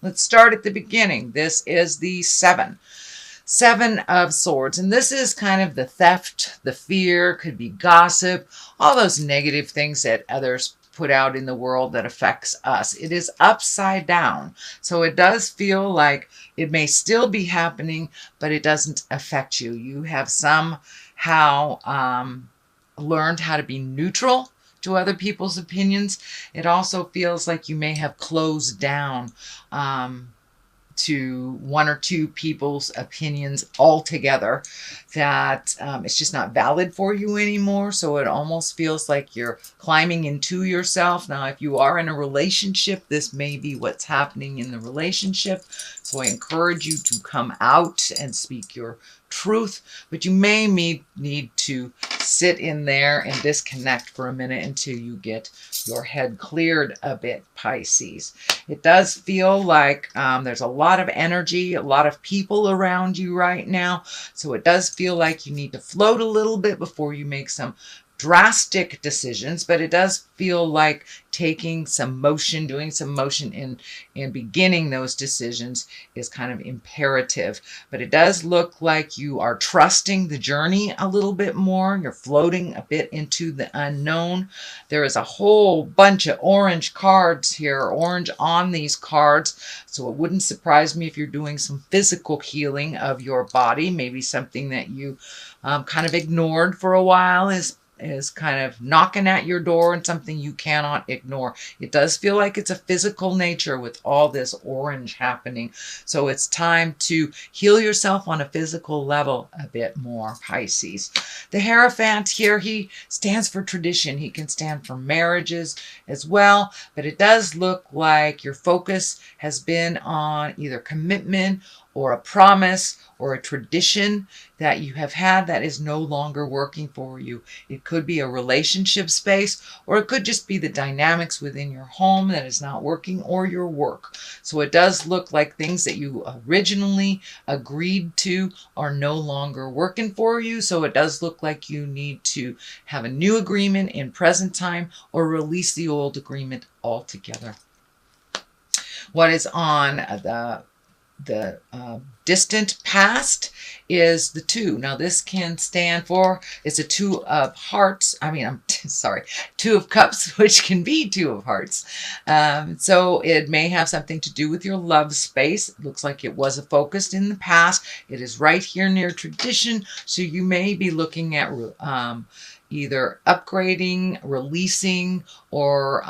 Let's start at the beginning. This is the Seven of Swords. And this is kind of the theft, the fear, could be gossip, all those negative things that others put out in the world that affects us. It is upside down. So it does feel like it may still be happening, but it doesn't affect you. You have somehow learned how to be neutral to other people's opinions. It also feels like you may have closed down to one or two people's opinions altogether, that it's just not valid for you anymore. So it almost feels like you're climbing into yourself. Now, if you are in a relationship, this may be what's happening in the relationship. So I encourage you to come out and speak your truth, but you may need to sit in there and disconnect for a minute until you get your head cleared a bit, Pisces. It does feel like there's a lot of energy, a lot of people around you right now. So it does feel like you need to float a little bit before you make some drastic decisions, but it does feel like taking some motion, doing some motion in beginning those decisions is kind of imperative. But it does look like you are trusting the journey a little bit more. You're floating a bit into the unknown. There is a whole bunch of orange cards here, orange on these cards. So it wouldn't surprise me if you're doing some physical healing of your body. Maybe something that you kind of ignored for a while is kind of knocking at your door, and something you cannot ignore. It does feel like it's a physical nature with all this orange happening. So it's time to heal yourself on a physical level a bit more, Pisces. The Hierophant here, he stands for tradition. He can stand for marriages as well, but it does look like your focus has been on either commitment or a promise or a tradition that you have had that is no longer working for you. It could be a relationship space, or it could just be the dynamics within your home that is not working, or your work. So it does look like things that you originally agreed to are no longer working for you. So it does look like you need to have a new agreement in present time, or release the old agreement altogether. What is on the distant past is the 2. Now this can stand for, it's a 2 of hearts. I'm sorry, 2 of cups, which can be 2 of hearts. So it may have something to do with your love space. It looks like it was focused in the past. It is right here near tradition. So you may be looking at either upgrading, releasing, or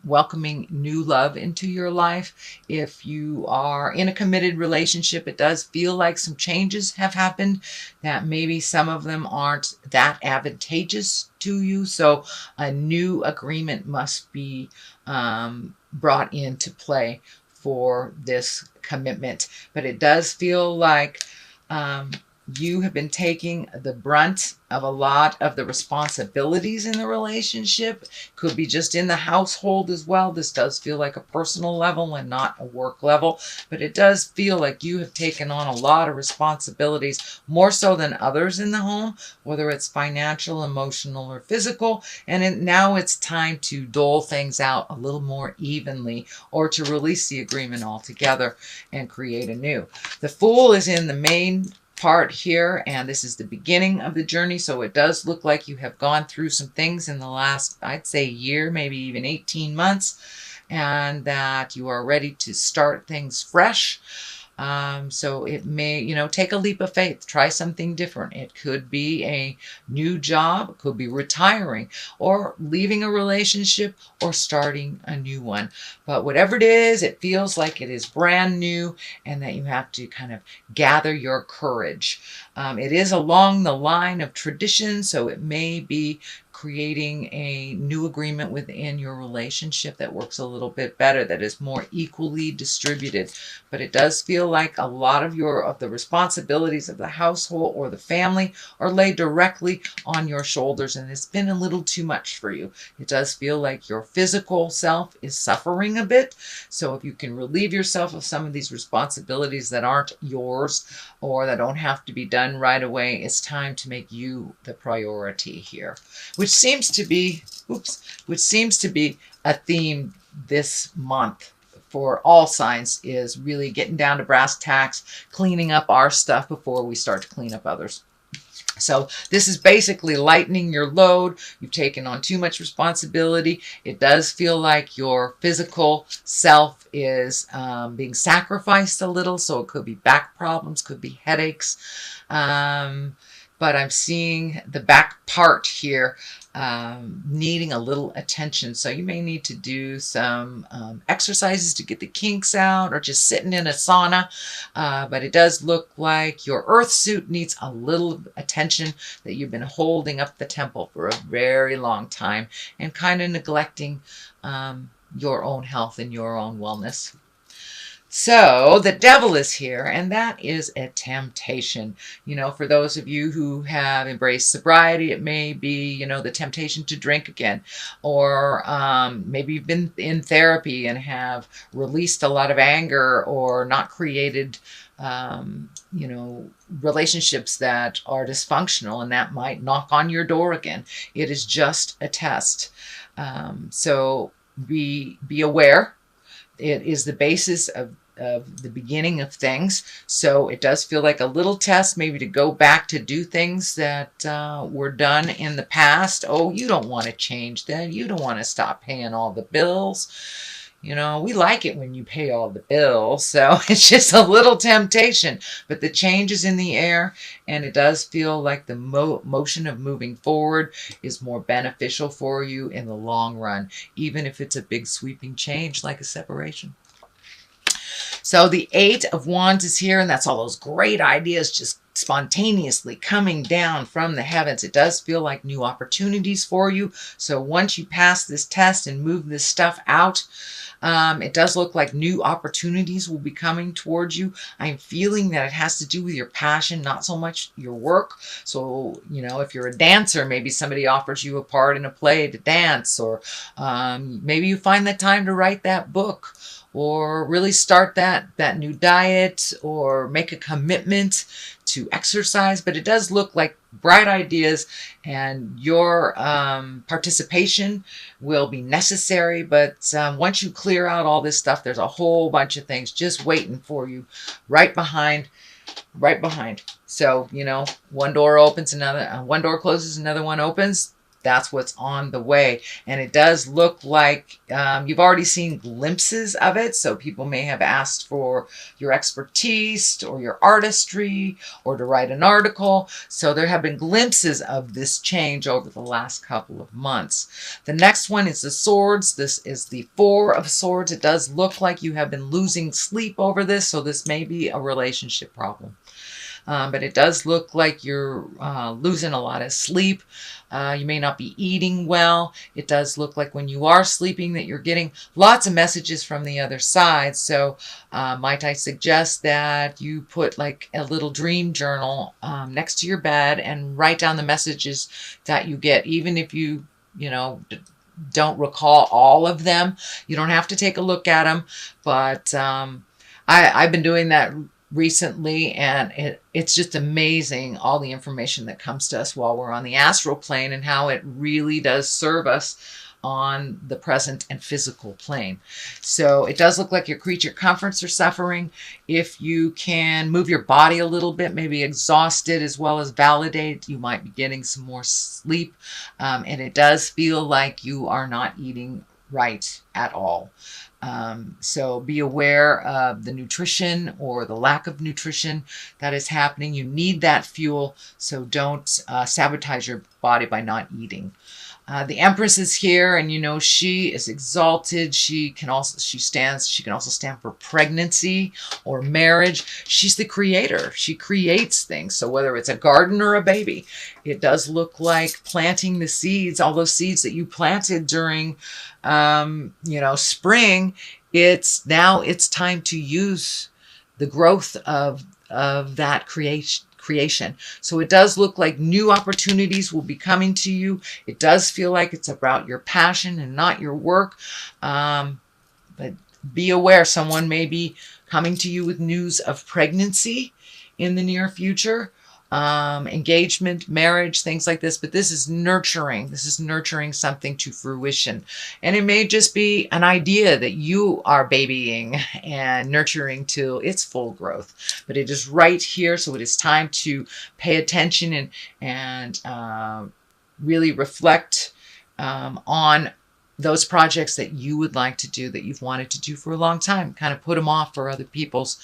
welcoming new love into your life. If you are in a committed relationship, it does feel like some changes have happened, that maybe some of them aren't that advantageous to you. So a new agreement must be brought into play for this commitment. But it does feel like you have been taking the brunt of a lot of the responsibilities in the relationship. Could be just in the household as well. This does feel like a personal level and not a work level, but it does feel like you have taken on a lot of responsibilities, more so than others in the home, whether it's financial, emotional, or physical. And now it's time to dole things out a little more evenly, or to release the agreement altogether and create a new. The Fool is in the main part here, and this is the beginning of the journey. So it does look like you have gone through some things in the last, I'd say, year, maybe even 18 months, and that you are ready to start things fresh. So it may, take a leap of faith, try something different. It could be a new job, it could be retiring, or leaving a relationship, or starting a new one. But whatever it is, it feels like it is brand new, and that you have to kind of gather your courage. It is along the line of tradition, so it may be creating a new agreement within your relationship that works a little bit better, that is more equally distributed. But it does feel like a lot of the responsibilities of the household or the family are laid directly on your shoulders, and it's been a little too much for you. It does feel like your physical self is suffering a bit. So if you can relieve yourself of some of these responsibilities that aren't yours, or that don't have to be done right away, it's time to make you the priority here, which seems to be a theme this month for all signs is really getting down to brass tacks, cleaning up our stuff before we start to clean up others. So this is basically lightening your load. You've taken on too much responsibility. It does feel like your physical self is being sacrificed a little. So it could be back problems, could be headaches. But I'm seeing the back part here needing a little attention. So you may need to do some exercises to get the kinks out, or just sitting in a sauna. But it does look like your earth suit needs a little attention, that you've been holding up the temple for a very long time and kind of neglecting your own health and your own wellness. So the devil is here, and that is a temptation. You know, for those of you who have embraced sobriety, it may be, you know, the temptation to drink again. Or maybe you've been in therapy and have released a lot of anger, or not created, you know, relationships that are dysfunctional, and that might knock on your door again. It is just a test. So be aware. It is the basis of the beginning of things. So it does feel like a little test, maybe to go back to do things that were done in the past. Oh, you don't want to change that. You don't want to stop paying all the bills. You know, we like it when you pay all the bills. So it's just a little temptation. But the change is in the air, and it does feel like the motion of moving forward is more beneficial for you in the long run, even if it's a big sweeping change like a separation. So the Eight of Wands is here, and that's all those great ideas just spontaneously coming down from the heavens. It does feel like new opportunities for you. So once you pass this test and move this stuff out, it does look like new opportunities will be coming towards you. I'm feeling that it has to do with your passion, not so much your work. So, you know, if you're a dancer, maybe somebody offers you a part in a play to dance, or maybe you find the time to write that book, or really start that new diet, or make a commitment to exercise. But it does look like bright ideas, and your participation will be necessary. But once you clear out all this stuff, there's a whole bunch of things just waiting for you right behind. So, you know, one door opens, one door closes, another one opens. That's what's on the way. And it does look like you've already seen glimpses of it. So people may have asked for your expertise or your artistry, or to write an article. So there have been glimpses of this change over the last couple of months. The next one is the Swords. This is the Four of Swords. It does look like you have been losing sleep over this. So this may be a relationship problem. But it does look like you're losing a lot of sleep. You may not be eating well. It does look like when you are sleeping that you're getting lots of messages from the other side. So might I suggest that you put like a little dream journal next to your bed and write down the messages that you get, even if you know, don't recall all of them. You don't have to take a look at them. But I've been doing that recently, and it's just amazing, all the information that comes to us while we're on the astral plane, and how it really does serve us on the present and physical plane. So it does look like your creature comforts are suffering. If you can move your body a little bit, maybe exhausted as well as validate, you might be getting some more sleep. And it does feel like you are not eating right at all. So be aware of the nutrition or the lack of nutrition that is happening. You need that fuel, so don't sabotage your body by not eating. The Empress is here, and you know, she is exalted. She can also stand for pregnancy or marriage. She's the creator. She creates things. So whether it's a garden or a baby, it does look like planting the seeds, all those seeds that you planted during you know, spring. It's time to use the growth of that creation. So it does look like new opportunities will be coming to you. It does feel like it's about your passion and not your work. But be aware, someone may be coming to you with news of pregnancy in the near future. engagement, marriage, things like this. But this is nurturing. This is nurturing something to fruition. And it may just be an idea that you are babying and nurturing to its full growth. But it is right here. So it is time to pay attention and really reflect on those projects that you would like to do, that you've wanted to do for a long time. Kind of put them off for other people's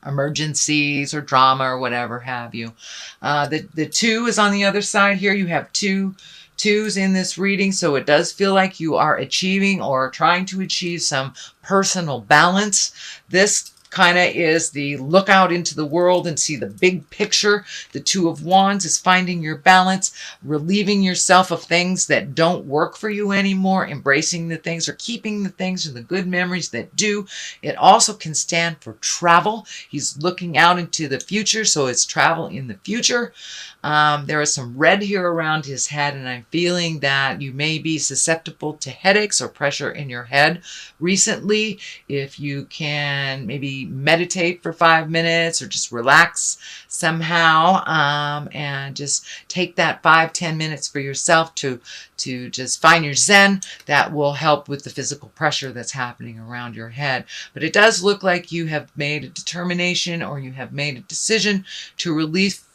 emergencies or drama or whatever have you. The 2 is on the other side here. You have 2 twos in this reading, so it does feel like you are achieving or trying to achieve some personal balance. This kind of is the look out into the world and see the big picture. The 2 of Wands is finding your balance, relieving yourself of things that don't work for you anymore, embracing the things or keeping the things and the good memories that do. It also can stand for travel. He's looking out into the future, so it's travel in the future. There is some red here around his head, and I'm feeling that you may be susceptible to headaches or pressure in your head recently. If you can maybe meditate for 5 minutes or just relax somehow, and just take that 5-10 minutes for yourself to just find your zen, that will help with the physical pressure that's happening around your head. But it does look like you have made a determination, or you have made a decision to release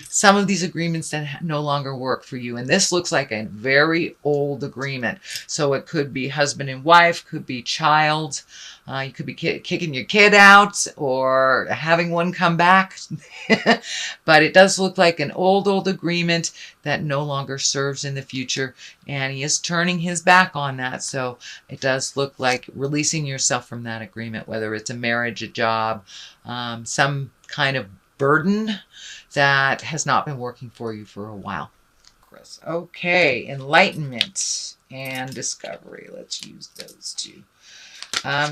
some of these agreements that no longer work for you. And this looks like a very old agreement. So it could be husband and wife, could be child. You could be kicking your kid out or having one come back. But it does look like an old agreement that no longer serves in the future. And he is turning his back on that. So it does look like releasing yourself from that agreement, whether it's a marriage, a job, some kind of burden that has not been working for you for a while. Chris. Okay, enlightenment and discovery. Let's use those 2.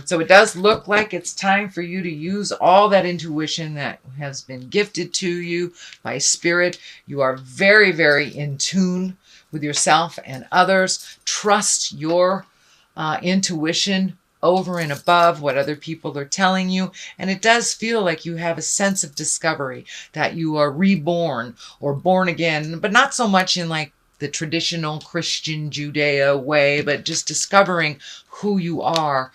So it does look like it's time for you to use all that intuition that has been gifted to you by spirit. You are very, very in tune with yourself and others. Trust your intuition over and above what other people are telling you. And it does feel like you have a sense of discovery, that you are reborn or born again, but not so much in like the traditional Christian Judea way, but just discovering who you are,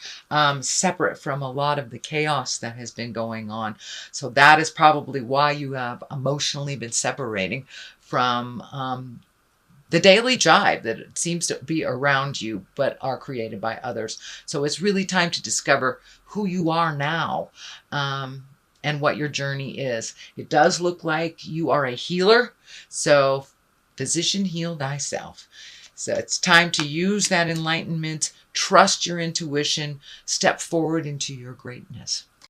separate from a lot of the chaos that has been going on. So that is probably why you have emotionally been separating from the daily jive that seems to be around you, but are created by others. So it's really time to discover who you are now, and what your journey is. It does look like you are a healer. So physician, heal thyself. So it's time to use that enlightenment, trust your intuition, step forward into your greatness.